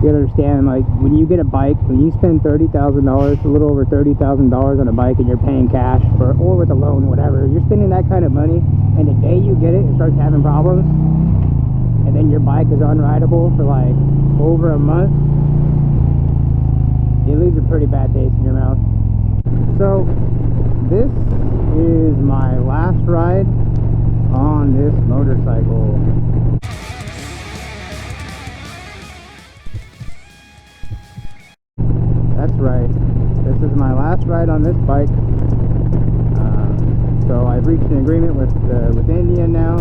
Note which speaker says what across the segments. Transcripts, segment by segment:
Speaker 1: You gotta understand, like, when you get a bike, when you spend $30,000, a little over $30,000 on a bike, and you're paying cash or with a loan, whatever, you're spending that kind of money, and the day you get it, it starts having problems, and then your bike is unrideable for like over a month, it leaves a pretty bad taste in your mouth. So this is my last ride on this motorcycle. That's right, this is my last ride on this bike. So I've reached an agreement with India now.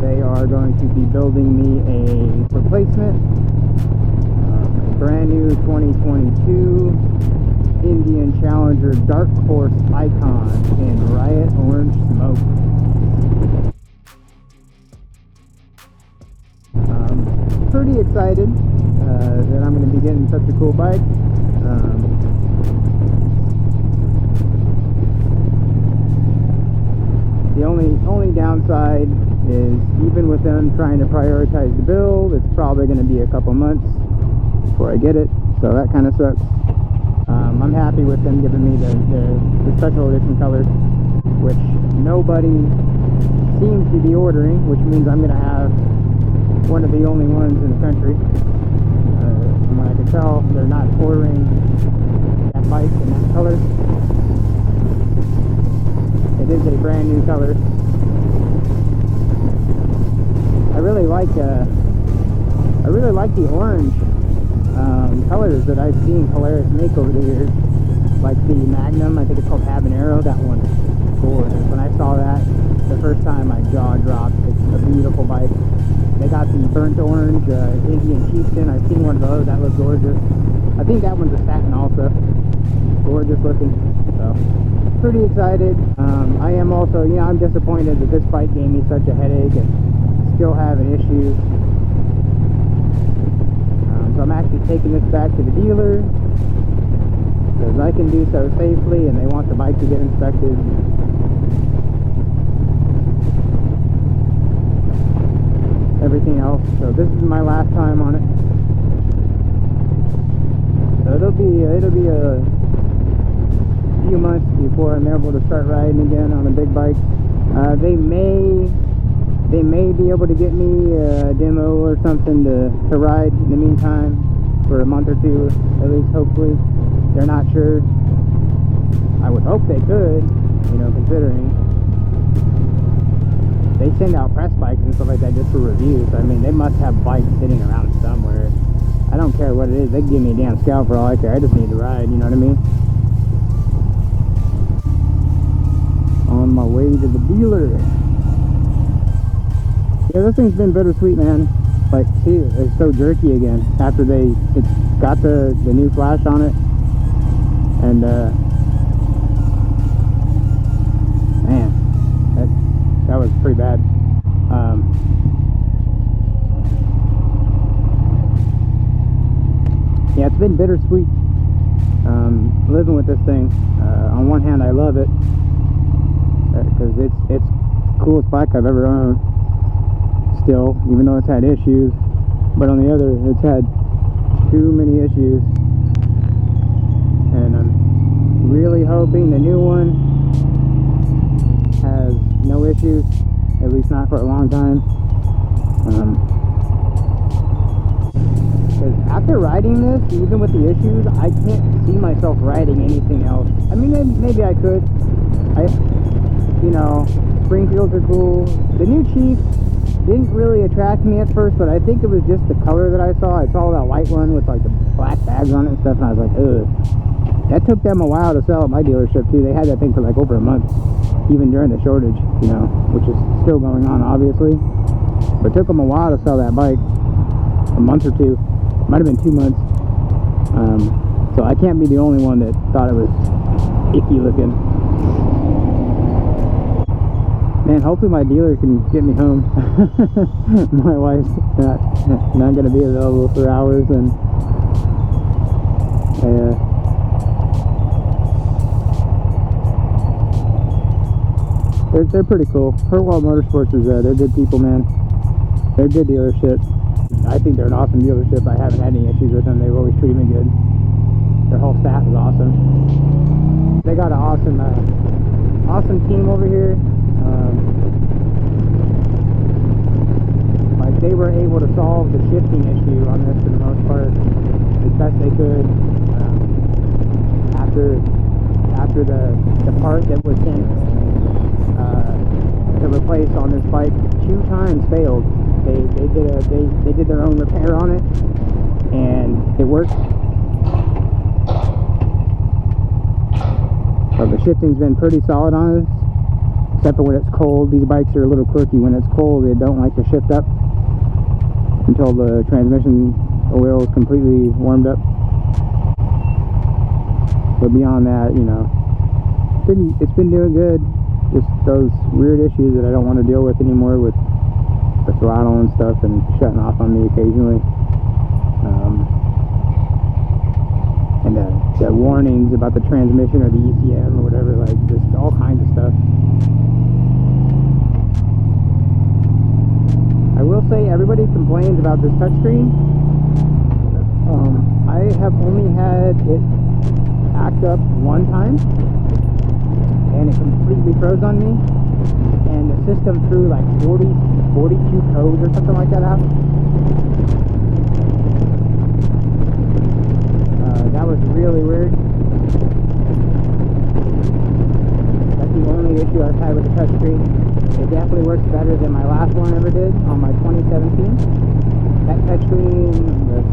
Speaker 1: They are going to be building me a replacement, brand new 2022 Indian Challenger Dark Horse Icon in Riot Orange Smoke. Pretty excited that I'm going to be getting such a cool bike. The only downside is, even with them trying to prioritize the build, it's probably going to be a couple months before I get it, so that kind of sucks. I'm happy with them giving me the special edition colors, which nobody seems to be ordering, which means I'm going to have one of the only ones in the country. From what I can tell, they're not ordering that bike in that color. It is a brand new color. I really like the orange colors that I've seen Polaris make over the years. Like the Magnum, I think it's called Habanero. That one's gorgeous. When I saw that the first time, my jaw dropped. It's a beautiful bike. They got the burnt orange Indian Chieftain. I've seen one of those. That looks gorgeous. I think that one's a satin also. Gorgeous looking. So pretty excited. I am also, I'm disappointed that this bike gave me such a headache and still having issues. So I'm actually taking this back to the dealer because I can do so safely, and they want the bike to get inspected. Everything else. So this is my last time on it. So it'll be a few months before I'm able to start riding again on a big bike. They may be able to get me a demo or something to ride in the meantime for a month or two, at least, hopefully. They're not sure. I would hope they could, considering they send out press bikes and stuff like that just for reviews. I mean, they must have bikes sitting around somewhere. I don't care what it is. They can give me a damn Scout for all I care. I just need to ride, you know what I mean? On my way to the dealer. Yeah, this thing's been bittersweet, man. Like, see, it's so jerky again after it's got the new flash on it. And man, that was pretty bad. Yeah, it's been bittersweet living with this thing. On one hand, I love it because it's the coolest bike I've ever owned still, even though it's had issues. But on the other, it's had too many issues, and I'm really hoping the new one has no issues, at least not for a long time. Because after riding this, even with the issues, I can't see myself riding anything else. I mean, maybe I could. Springfields are cool. The new Chief didn't really attract me at first, but I think it was just the color that I saw. I saw that white one with like the black bags on it and stuff, and I was like, ugh. That took them a while to sell at my dealership too. They had that thing for like over a month, even during the shortage, which is still going on, obviously. But it took them a while to sell that bike, a month or two. Might have been 2 months. So I can't be the only one that thought it was icky looking. Man, hopefully my dealer can get me home. My wife's not going to be available for hours, and they're pretty cool. Herwald Motorsports is they're good people, man. They're a good dealership. I I think they're an awesome dealership. I haven't had any issues with them. They've always treated me good. Their whole staff is awesome. They got an awesome team over here. Like they were able to solve the shifting issue on this for the most part as best they could. After the part that was sent to replace on this bike 2 times failed. They did their own repair on it, and it worked. But the shifting's been pretty solid on it, except for when it's cold. These bikes are a little quirky. When it's cold, they don't like to shift up until the transmission oil is completely warmed up. But beyond that, you know, it's been doing good. Just those weird issues that I don't want to deal with anymore with the throttle and stuff and shutting off on me occasionally. And the warnings about the transmission or the ECM or whatever, like just all kinds of stuff. I will say everybody complains about this touchscreen. I have only had it act up one time, and it completely froze on me, and the system threw like 42 codes or something like that out. That was really weird. That's the only issue I've had with the touchscreen. It definitely works better than my last one ever did on my 2017. That touchscreen was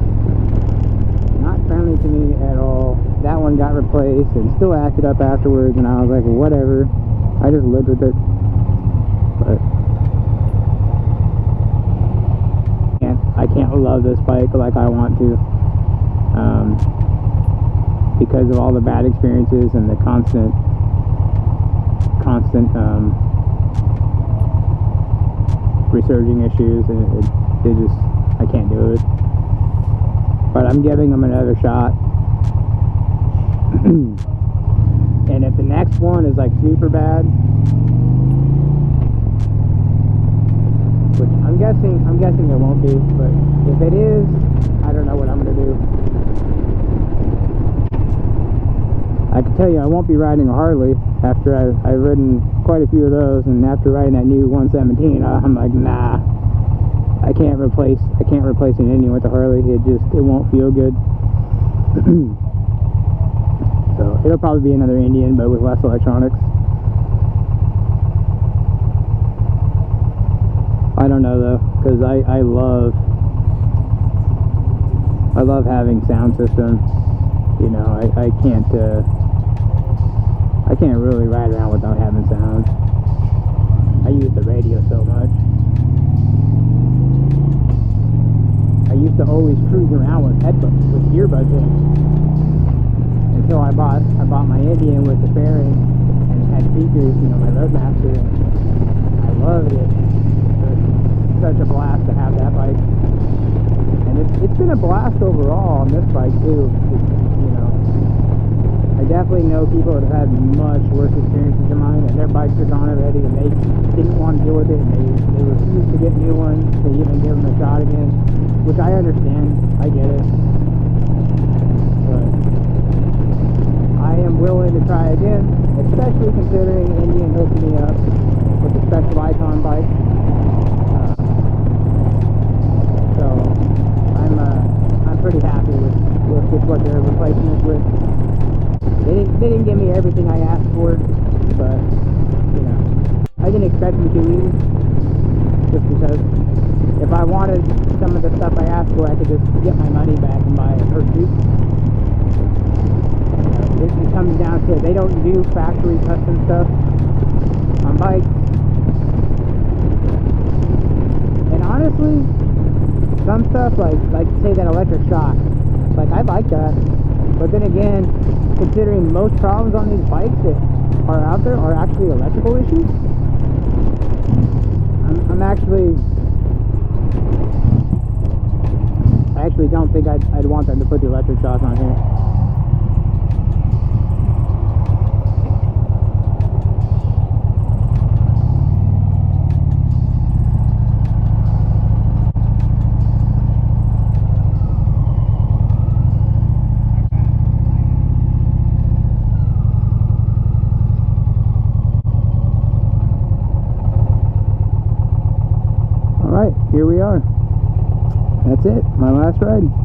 Speaker 1: not friendly to me at all. That one got replaced and still acted up afterwards, and I was like, well, whatever. I just lived with it. But I can't love this bike like I want to, because of all the bad experiences and the constant resurging issues, and it just, I can't do it. But I'm giving them another shot. And if the next one is like super bad, which I'm guessing it won't be, but if it is, I don't know what I'm gonna do. I can tell you I won't be riding a Harley after I've ridden quite a few of those, and after riding that new 117, I'm like, nah, I can't replace an Indian with a Harley. It won't feel good. So it'll probably be another Indian, but with less electronics. I don't know though, because I love having sound system. You know, I can't really ride around without having sound. I use the radio so much. I used to always cruise around with headphones, with earbuds in, until I bought my Indian with the fairing, and it had speakers, you know, my Roadmaster, and I loved it. Such a blast to have that bike, and it's been a blast overall on this bike too. You know, I definitely know people that have had much worse experiences than mine, and their bikes are gone already, and they didn't want to deal with it, and they refused to get new ones. They even give them a shot again, which I understand. I get it, but I am willing to try again, especially considering Indian hooked me up with a special icon bike. So I'm pretty happy with what they're replacing us with. They didn't give me everything I asked for, but you know, I didn't expect them to either. Just because if I wanted some of the stuff I asked for, I could just get my money back and buy a pursuit. It comes down to they don't do factory custom stuff on bikes, and honestly, some stuff like say that electric shock, like I like that, but then again, considering most problems on these bikes that are out there are actually electrical issues, I actually don't think I'd want them to put the electric shock on here. here we are. That's it, my last ride.